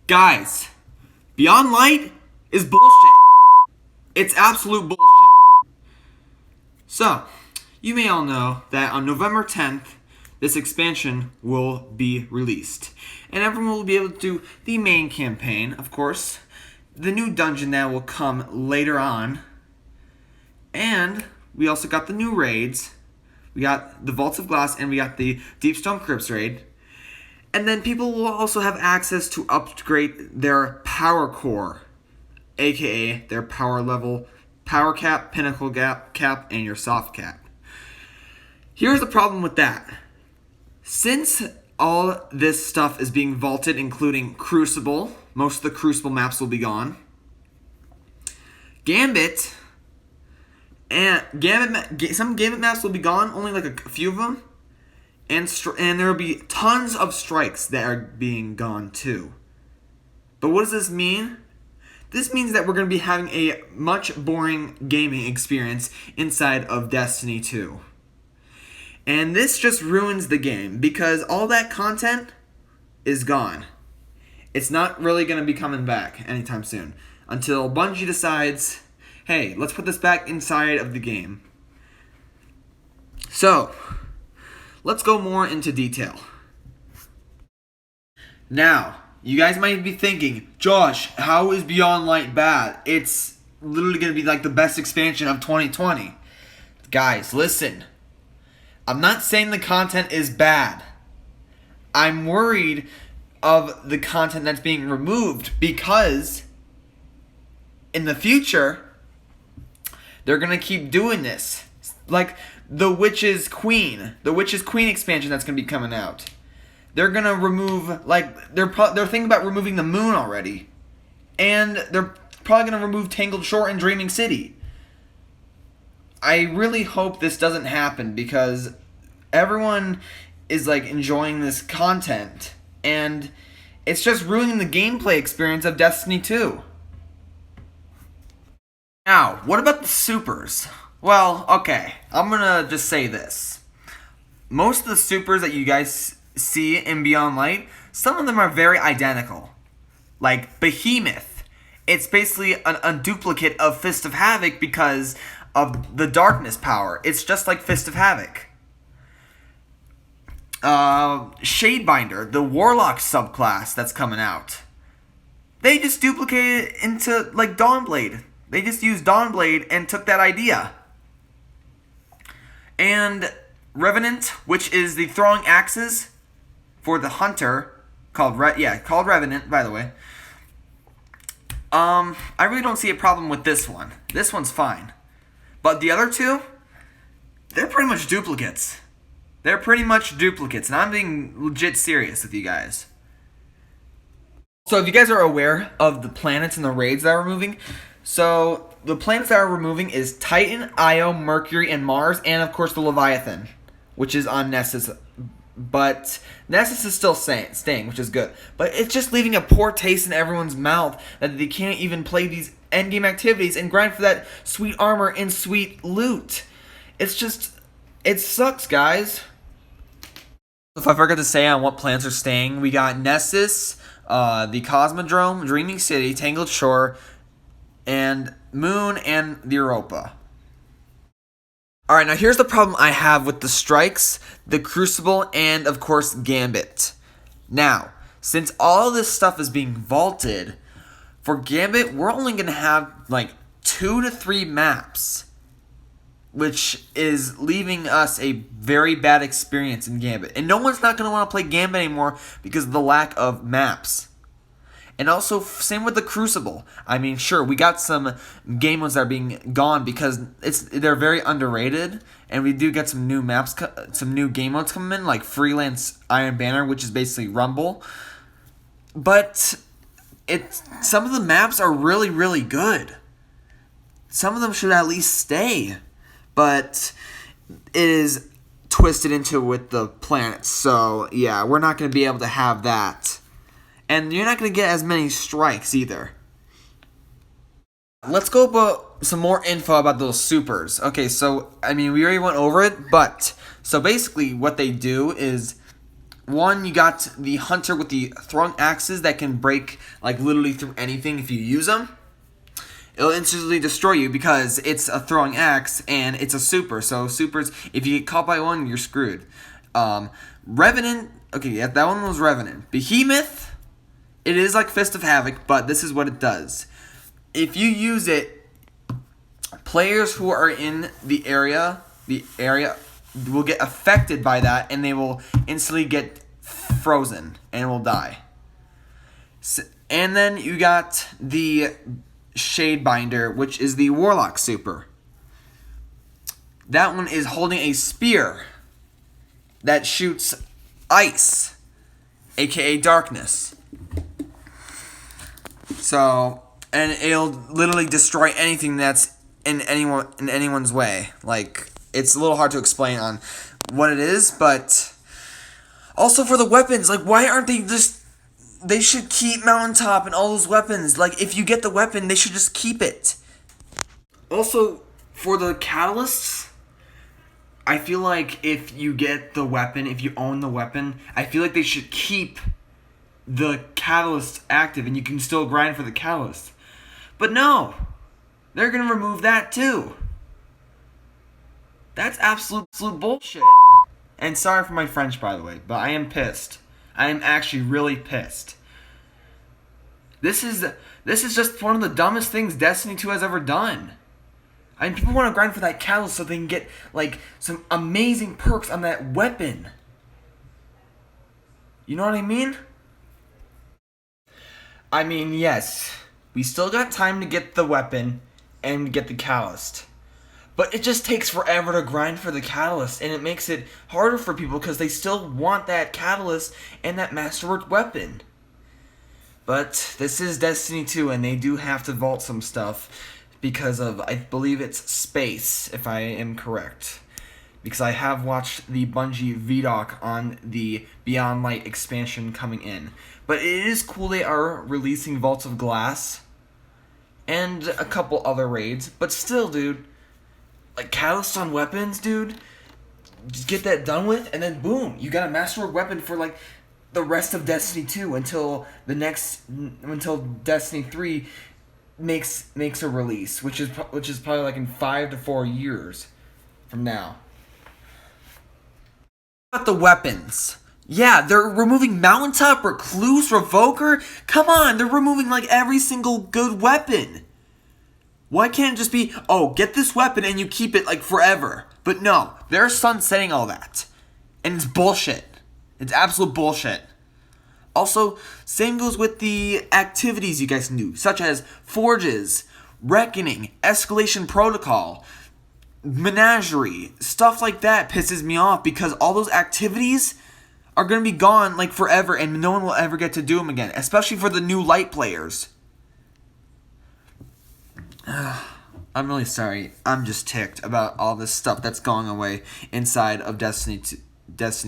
Guys, Beyond Light is bullshit. It's absolute bullshit. So, you may all know that on November 10th, this expansion will be released. And everyone will be able to do the main campaign, of course. The new dungeon that will come later on. And we also got the new raids. We got the Vaults of Glass and we got the Deepstone Crypts raid. And then people will also have access to upgrade their power core, aka their power level, power cap, pinnacle cap, and your soft cap. Here's the problem with that. Since all this stuff is being vaulted, including Crucible, most of the Crucible maps will be gone. Gambit, some Gambit maps will be gone, only like a few of them. And there will be tons of strikes that are being gone too. But what does this mean? This means that we're going to be having a much boring gaming experience inside of Destiny 2. And this just ruins the game because all that content is gone. It's not really going to be coming back anytime soon until Bungie decides, hey, let's put this back inside of the game. So, let's go more into detail. Now, you guys might be thinking, Josh, how is Beyond Light bad? It's literally going to be like the best expansion of 2020. Guys, listen. I'm not saying the content is bad. I'm worried of the content that's being removed because in the future, they're going to keep doing this. Like the Witch's Queen expansion that's going to be coming out. They're going to remove, like, they're thinking about removing the moon already. And they're probably going to remove Tangled Shore and Dreaming City. I really hope this doesn't happen because everyone is like enjoying this content and it's just ruining the gameplay experience of Destiny 2. Now, what about the supers? Well, okay, I'm gonna just say this. Most of the supers that you guys see in Beyond Light, some of them are very identical. Like Behemoth. It's basically a duplicate of Fist of Havoc because of the darkness power. It's just like Fist of Havoc. Shadebinder, the Warlock subclass that's coming out. They just duplicated it into like Dawnblade. They just used Dawnblade and took that idea. And Revenant, which is the throwing axes for the hunter, called Revenant, by the way. I really don't see a problem with this one. This one's fine. But the other two, they're pretty much duplicates. And I'm being legit serious with you guys. So if you guys are aware of the planets and the raids that are removing, so the planets that are removing is Titan, Io, Mercury, and Mars, and of course the Leviathan, which is on Nessus. But Nessus is still staying, which is good. But it's just leaving a poor taste in everyone's mouth that they can't even play these endgame activities and grind for that sweet armor and sweet loot. It's just, it sucks, guys. If I forgot to say on what planets are staying, we got Nessus, the Cosmodrome, Dreaming City, Tangled Shore, and Moon, and the Europa. Alright, now here's the problem I have with the strikes, the Crucible, and of course Gambit. Now, since all this stuff is being vaulted, for Gambit, we're only going to have like 2 to 3 maps, which is leaving us a very bad experience in Gambit. And no one's not going to want to play Gambit anymore because of the lack of maps. And also, same with the Crucible. I mean, sure, we got some game modes that are being gone because they're very underrated. And we do get some new maps, some new game modes coming in, like Freelance Iron Banner, which is basically Rumble. But some of the maps are really, really good. Some of them should at least stay. But it is twisted into with the planets. So, yeah, we're not going to be able to have that. And you're not going to get as many strikes either. Let's go about some more info about those supers. Okay, so, I mean, we already went over it, but, so basically what they do is, One, you got the hunter with the throwing axes that can break like literally through anything if you use them. It'll instantly destroy you because it's a throwing axe and it's a super. So supers, if you get caught by one, you're screwed. Revenant, okay, yeah, that one was Revenant. Behemoth, it is like Fist of Havoc, but this is what it does. If you use it, players who are in the area will get affected by that, and they will instantly get frozen and will die. And then you got the Shadebinder, which is the Warlock super. That one is holding a spear that shoots ice, aka darkness. So, and it'll literally destroy anything that's in anyone's way. Like, it's a little hard to explain on what it is, but also for the weapons, like, why aren't they just... They should keep Mountaintop and all those weapons. Like, if you get the weapon, they should just keep it. Also, for the catalysts, I feel like if you get the weapon, if you own the weapon, I feel like they should keep the catalyst active and you can still grind for the catalyst. But no, they're going to remove that too. That's absolute bullshit. And sorry for my French, by the way, but I am pissed. I am actually really pissed. This is just one of the dumbest things Destiny 2 has ever done. I mean, people want to grind for that catalyst so they can get, like, some amazing perks on that weapon. You know what I mean? I mean, yes, we still got time to get the weapon and get the catalyst. But it just takes forever to grind for the catalyst, and it makes it harder for people because they still want that catalyst and that masterwork weapon. But this is Destiny 2, and they do have to vault some stuff because of, I believe it's space, if I am correct. Because I have watched the Bungie VDOC on the Beyond Light expansion coming in. But it is cool they are releasing Vaults of Glass and a couple other raids. But still, dude, like, catalyst on weapons, dude, just get that done with, and then boom, you got a masterwork weapon for, like, the rest of Destiny 2 until Destiny 3 makes a release, which is probably like in 5 to 4 years from now. About the weapons, yeah, they're removing Mountaintop, Recluse, Revoker. Come on, they're removing like every single good weapon. Why can't it just be, oh, get this weapon and you keep it like forever? But no, they're sunsetting all that, and it's bullshit. It's absolute bullshit. Also, same goes with the activities you guys can do, such as Forges, Reckoning, Escalation Protocol, Menagerie. Stuff like that pisses me off because all those activities are going to be gone like forever and no one will ever get to do them again, especially for the new light players. I'm really sorry. I'm just ticked about all this stuff that's going away inside of Destiny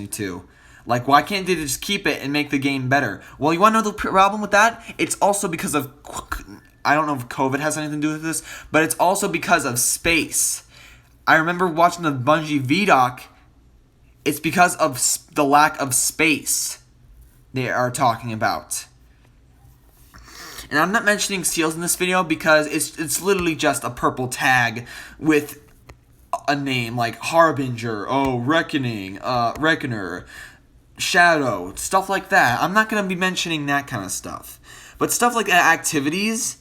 2. Like, why can't they just keep it and make the game better? Well, you want to know the problem with that? It's also because of, I don't know if COVID has anything to do with this, but it's also because of space. I remember watching the Bungie VDOC. It's because of the lack of space they are talking about. And I'm not mentioning seals in this video because it's literally just a purple tag with a name like Harbinger, Reckoning, Reckoner, Shadow, stuff like that. I'm not going to be mentioning that kind of stuff. But stuff like activities,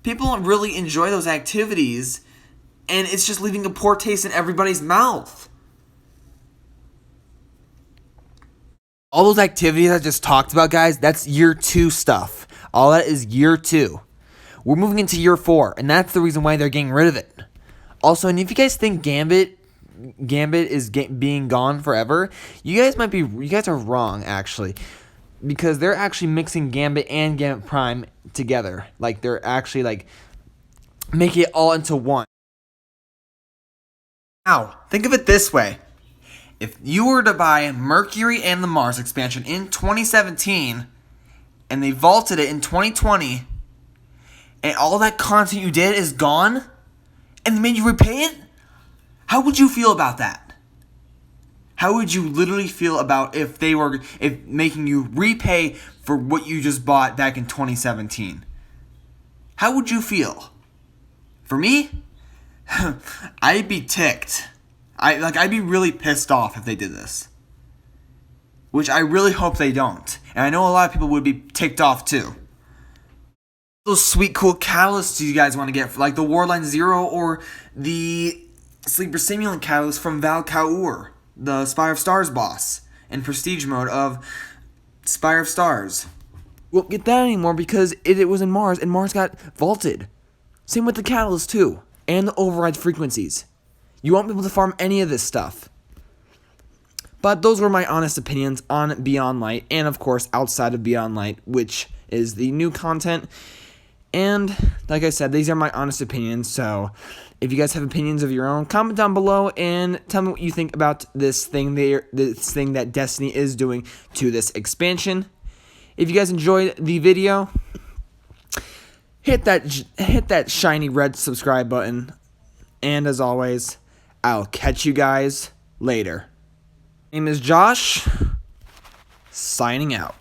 people really enjoy those activities, and it's just leaving a poor taste in everybody's mouth. All those activities I just talked about, guys, that's year 2 stuff. All that is year 2. We're moving into year 4, and that's the reason why they're getting rid of it. Also, and if you guys think Gambit is being gone forever, you guys are wrong, actually, because they're actually mixing Gambit and Gambit Prime together. Like, they're actually like making it all into one. Now, think of it this way. If you were to buy Mercury and the Mars expansion in 2017 and they vaulted it in 2020 and all that content you did is gone and they made you repay it, how would you feel about that? How would you literally feel about if making you repay for what you just bought back in 2017? How would you feel? For me, I'd be ticked. I'd be really pissed off if they did this. Which I really hope they don't. And I know a lot of people would be ticked off too. Those sweet cool catalysts you guys want to get, like the Warline Zero or the Sleeper Simulant catalyst from Val Kaur, the Spire of Stars boss, in Prestige mode of Spire of Stars. Won't get that anymore because it was in Mars, and Mars got vaulted. Same with the catalyst too, and the override frequencies. You won't be able to farm any of this stuff. But those were my honest opinions on Beyond Light, and of course outside of Beyond Light, which is the new content. And like I said, these are my honest opinions, so if you guys have opinions of your own, comment down below and tell me what you think about this thing that Destiny is doing to this expansion. If you guys enjoyed the video, hit that shiny red subscribe button. And as always, I'll catch you guys later. My name is Josh, signing out.